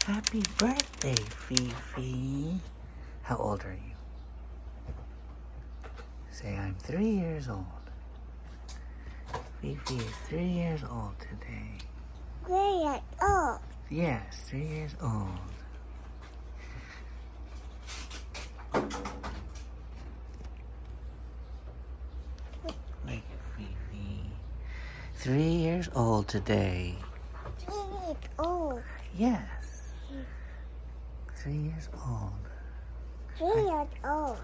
Happy birthday, Fifi. How old are you? Say, I'm 3 years old. Fifi is 3 years old today. 3 years old. Yes, 3 years old. Wait, Fifi. 3 years old today. 3 years old. Yes. 3 years old. 3 years old.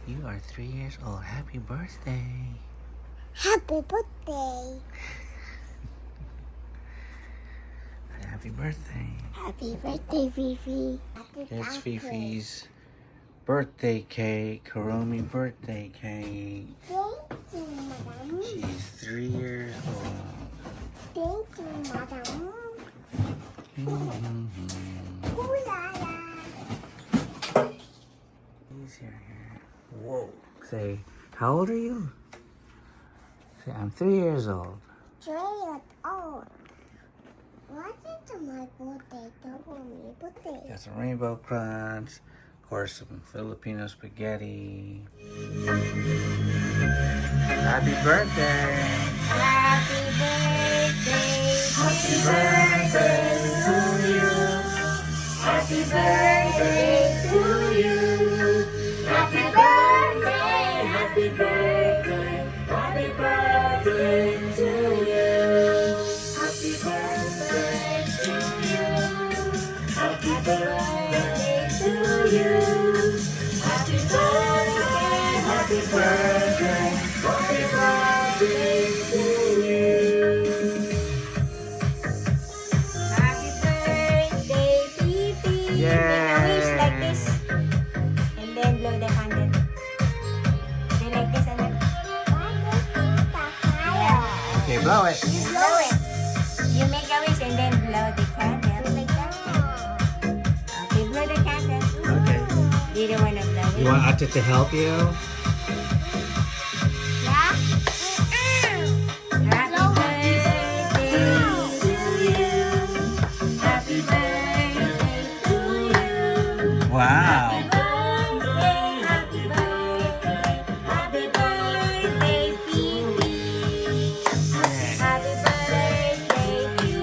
You are 3 years old. Happy birthday. Happy birthday. Happy birthday. Happy birthday, Fifi. Happy It's birthday. Fifi's birthday cake, Kuromi birthday cake. Thank you, madam. She's 3 years old. Thank you, madam. Mm-hmm. Ooh la la. He's here. Whoa. Say, how old are you? Say, I'm 3 years old. 3 years old. What is my birthday? Don't me birthday. Got some rainbow crunch. Of course, some Filipino spaghetti. Happy birthday. Happy birthday. Happy birthday to you. Happy birthday to you. Happy birthday. Happy birthday. Happy birthday to you. Happy birthday to you. Happy birthday to you. Happy birthday. Happy birthday. Happy birthday to you. Happy birthday, Fifi. Yay. Make a wish like this. And then blow the candle. Okay, like this and then. Okay, blow it. You blow it. You make a wish and then blow the candle. Like that. Okay, blow the candle. Okay. You don't want to blow it. You want Ate to help you? Yeah? Happy birthday to you. Happy birthday to you. Wow. Happy birthday, Fifi. Happy birthday, Fifi.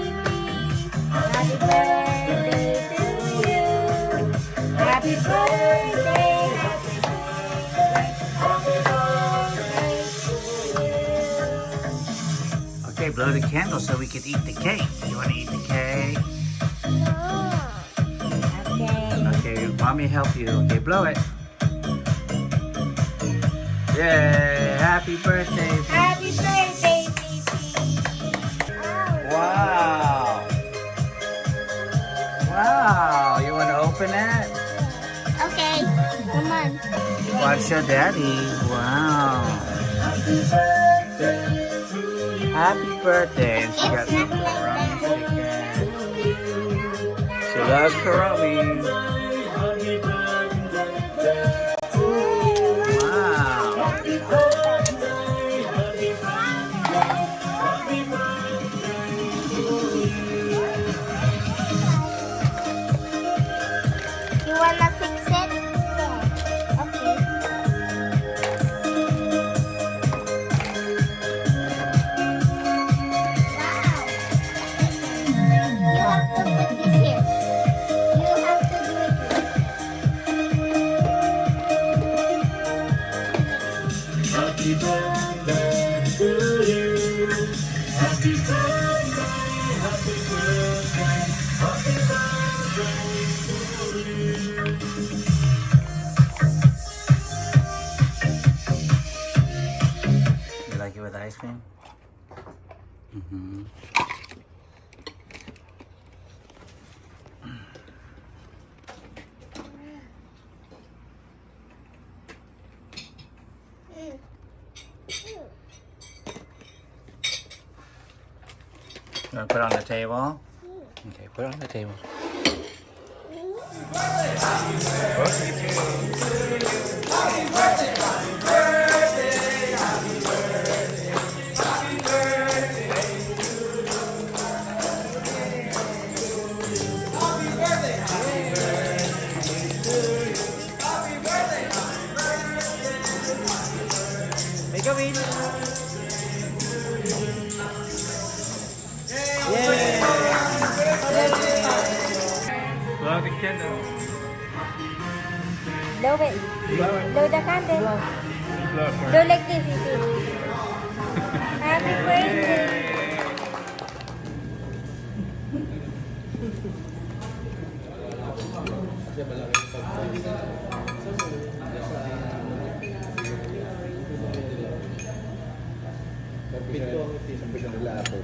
Happy birthday to you. Happy birthday, happy birthday to you. Okay, blow the candle so we can eat the cake. You want to eat the cake? Okay. Okay, mommy help you. Okay, blow it. Yay! Happy birthday. Happy birthday, Fifi. Wow. Wow. You want to open it? Okay, come on. Watch your daddy. Wow. Happy birthday. And she got some Kuromi chicken. She loves Kuromi. Wow. You wanna fix it? Yeah. Okay. Wow. You have to put this here. You have to do it here. Happy birthday to you. Happy birthday, happy birthday, happy birthday to you. You like it with ice cream? Mm-hmm. You want to put it on the table? Okay, put it on the table. Yan o. Blow it. Blow the candle. Blow Blow like this, Fifi. Happy birthday. Pito ang iti, sampai sa nila ako.